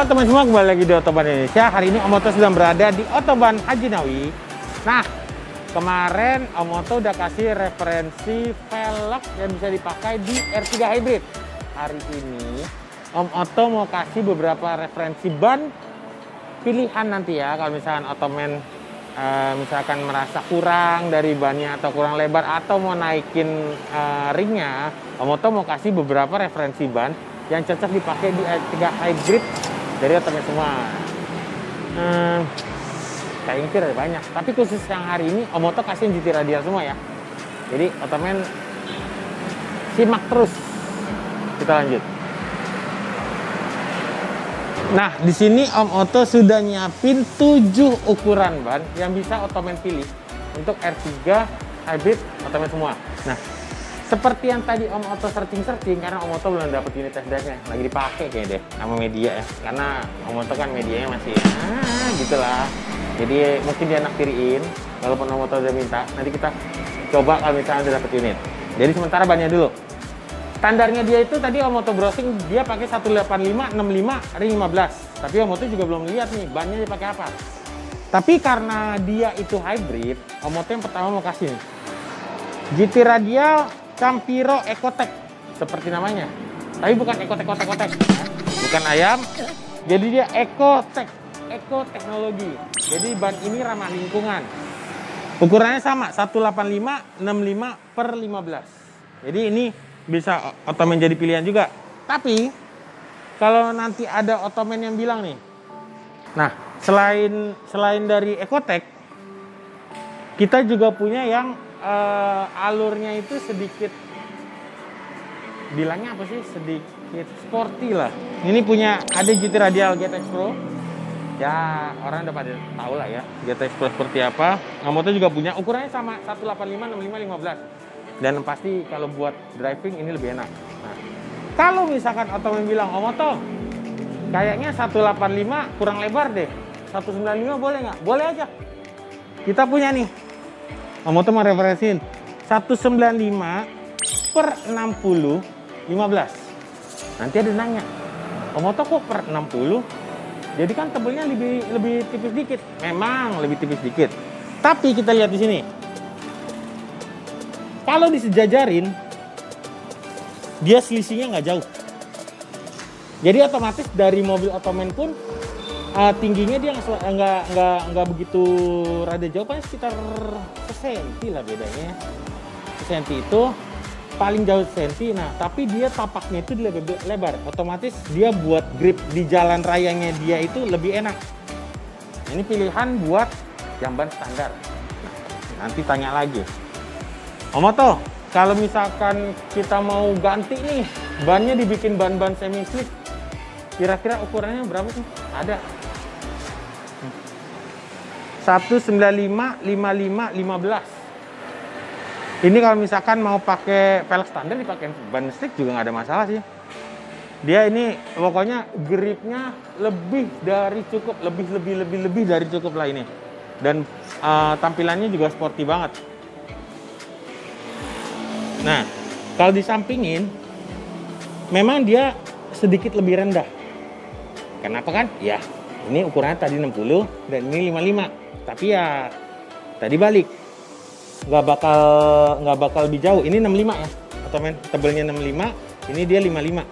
Halo teman semua, kembali lagi di Otoban Indonesia. Hari ini Om Oto sedang berada di Otoban Haji Nawi. Nah, kemarin Om Oto udah kasih referensi velg yang bisa dipakai di R3 Hybrid. Hari ini Om Oto mau kasih beberapa referensi ban pilihan nanti ya. Kalau misalkan Otomen misalkan merasa kurang dari bannya atau kurang lebar atau mau naikin ringnya, Om Oto mau kasih beberapa referensi ban yang cocok dipakai di R3 Hybrid dari Otomen semua. Kayak ini ada banyak, tapi khusus yang hari ini Om Oto kasih GT radial semua ya. Jadi Otomen simak terus. Kita lanjut. Nah, di sini Om Oto sudah nyiapin 7 ukuran ban yang bisa Otomen pilih untuk R3 Hybrid Otomen semua. Nah, seperti yang tadi Om Oto searching karena Om Oto belum dapet unit test drive-nya, lagi dipakai kayaknya deh sama media ya. Karena Om Oto kan medianya masih gitulah. Jadi mungkin dia naktiriin, walaupun Om Oto udah minta. Nanti kita coba kalau misalnya udah dapet unit. Jadi sementara bannya dulu. Standarnya dia itu tadi Om Oto browsing dia pakai 185 65 ring 15. Tapi Om Oto juga belum lihat nih bannya dia pakai apa. Tapi karena dia itu hybrid, Om Oto yang pertama mau kasih nih GT radial Campiro Ecotec seperti namanya, tapi bukan Ecotec, bukan ayam. Jadi dia Ecotec, Eco teknologi. Jadi ban ini ramah lingkungan. Ukurannya sama 185 65 per 15. Jadi ini bisa Otomen jadi pilihan juga. Tapi kalau nanti ada Otomen yang bilang nih, nah selain dari Ecotec, kita juga punya yang alurnya itu sedikit, bilangnya apa sih, sedikit sporty lah. Ini punya ada GT radial GTX Pro ya, orang udah pada tahu lah ya GTX Pro seperti apa. Om Oto juga punya, ukurannya sama 185 65 15, dan pasti kalau buat driving ini lebih enak. Nah, kalau misalkan Otomen bilang, Om Oto kayaknya 185 kurang lebar deh, 195 boleh nggak? Boleh aja, kita punya nih. Om Oto mau referensiin 195 per 60 15. Nanti ada nanya, Om Oto kok per 60? Jadi kan tebelnya lebih tipis dikit. Memang lebih tipis dikit. Tapi kita lihat di sini. Kalau disejajarin, dia selisihnya nggak jauh. Jadi otomatis dari mobil Otomen pun tingginya dia nggak begitu rada jauh, paling sekitar senti lah bedanya. Senti itu paling jauh senti. Nah, tapi dia tapaknya itu lebih lebar. Otomatis dia buat grip di jalan rayanya dia itu lebih enak. Ini pilihan buat yang ban standar. Nah, nanti tanya lagi, Om Oto, kalau misalkan kita mau ganti nih, bannya dibikin ban-ban semi slip, kira-kira ukurannya berapa sih? Ada 195 55 15. Ini kalau misalkan mau pakai velg standar dipakai ban stick juga nggak ada masalah sih. Dia ini pokoknya gripnya lebih dari cukup, lebih dari cukup lah ini. Dan tampilannya juga sporty banget. Nah, kalau disampingin memang dia sedikit lebih rendah. Kenapa kan? Ya, ini ukurannya tadi 60 dan ini 55. Tapi ya tadi balik, nggak bakal lebih jauh. Ini 65 ya, Otomen tebelnya 65, ini dia 55.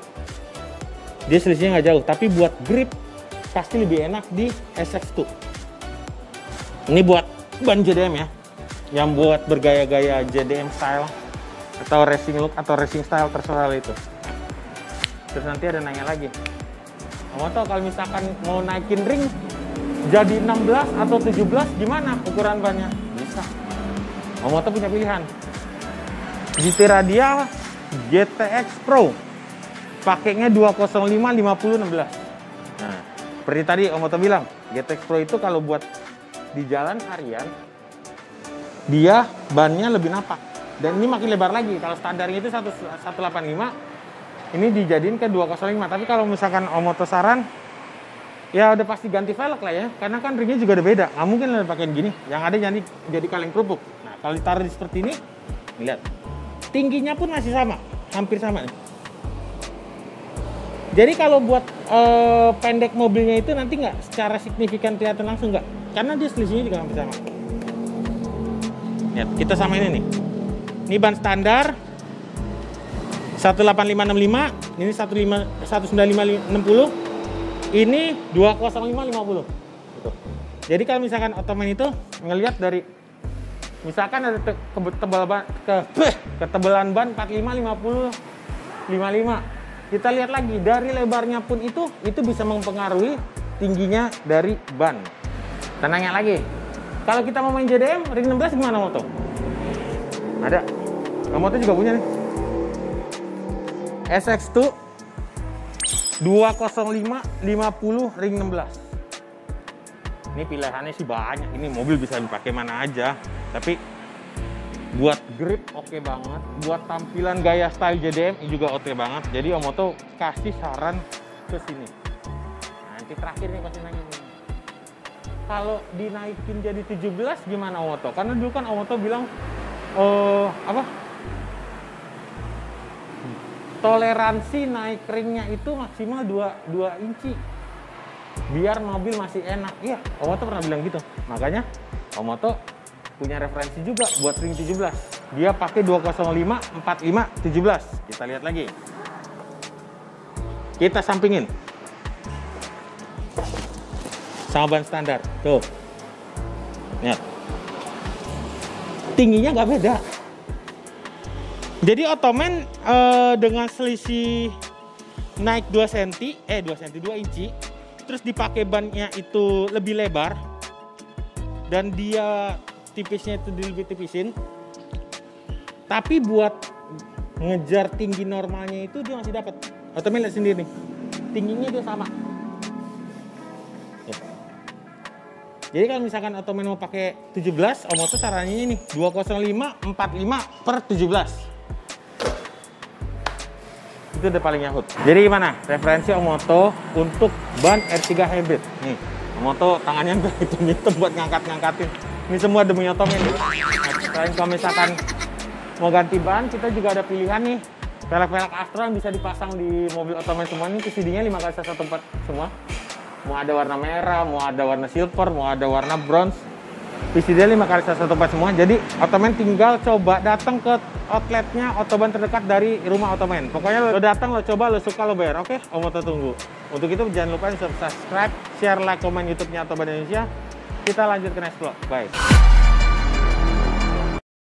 Dia selisihnya nggak jauh, tapi buat grip pasti lebih enak di SX2. Ini buat ban JDM ya, yang buat bergaya-gaya JDM style atau racing look atau racing style, terserah itu. Terus nanti ada nanya lagi, Om Oto kalau misalkan mau naikin ring jadi 16 atau 17 gimana ukuran bannya? Bisa. Om Oto punya pilihan. GT radial GTX Pro. Pakainya 205 50 16. Nah, seperti tadi Om Oto bilang, GTX Pro itu kalau buat di jalan harian dia bannya lebih napak. Dan ini makin lebar lagi. Kalau standarnya itu 185, ini dijadiin ke 205. Tapi kalau misalkan Om Oto saran, ya udah pasti ganti velg lah ya, karena kan ringnya juga udah beda. Nggak mungkin udah pakein gini, yang ada jadi kaleng kerupuk. Nah, kalau ditaruh di seperti ini, lihat tingginya pun masih sama, hampir sama nih. Jadi kalau buat pendek mobilnya itu nanti nggak secara signifikan kelihatan langsung nggak, karena dia selisihnya juga hampir sama. Lihat, kita samain ini. Ini ban standar 18565, ini 19560, ini 20550. Gitu. Jadi kalau misalkan Ottoman itu ngelihat dari misalkan ada ketebalan ban 45 50 55. Kita lihat lagi dari lebarnya pun itu bisa mempengaruhi tingginya dari ban. Kita nanya lagi. Kalau kita mau main JDM ring 16 gimana Moto? Ada. Moto juga punya nih. SX2 205 50 ring 16. Ini pilihannya sih banyak. Ini mobil bisa dipakai mana aja. Tapi buat grip oke banget, buat tampilan gaya style JDM juga oke banget. Jadi Om Moto kasih saran ke sini. Nanti terakhir nih pasti nanya nih. Kalau dinaikin jadi 17 gimana Om Moto? Karena dulu kan Om Moto bilang toleransi naik ringnya itu maksimal 2 inci. Biar mobil masih enak. Iya, Om Moto pernah bilang gitu. Makanya Om Moto punya referensi juga buat ring 17. Dia pakai 205 45 17. Kita lihat lagi. Kita sampingin. Sama ban standar. Tuh. Lihat. Tingginya nggak beda. Jadi Ottoman dengan selisih naik 2 inci, terus dipakai bannya itu lebih lebar dan dia tipisnya itu lebih tipisin, tapi buat ngejar tinggi normalnya itu dia masih dapat. Ottoman lihat sendiri nih, tingginya dia sama. Jadi kalau misalkan Ottoman mau pakai 17, Om Moto sarannya ini 205 45 per 17. Itu udah paling nyahut. Jadi gimana referensi Om Moto untuk ban R3 Hybrid? Nih, Om Moto tangannya udah hitam-hitam buat ngangkat-ngangkatin. Ini semua demi Ottoman. Nah, selain kalau misalkan mau ganti ban, kita juga ada pilihan nih. Pelek-pelek Astra yang bisa dipasang di mobil Ottoman semua. Ini PCD-nya 5x1/4 semua. Mau ada warna merah, mau ada warna silver, mau ada warna bronze. PCD 5x1/4 semua. Jadi Ottoman tinggal coba datang ke outletnya Ottoman terdekat dari rumah Ottoman. Pokoknya lo datang, lo coba, lo suka, lo bayar. Oke, Om Moto tunggu. Untuk itu jangan lupa subscribe, share, like, komen YouTube-nya Ottoman Indonesia. Kita lanjut ke next vlog. Bye.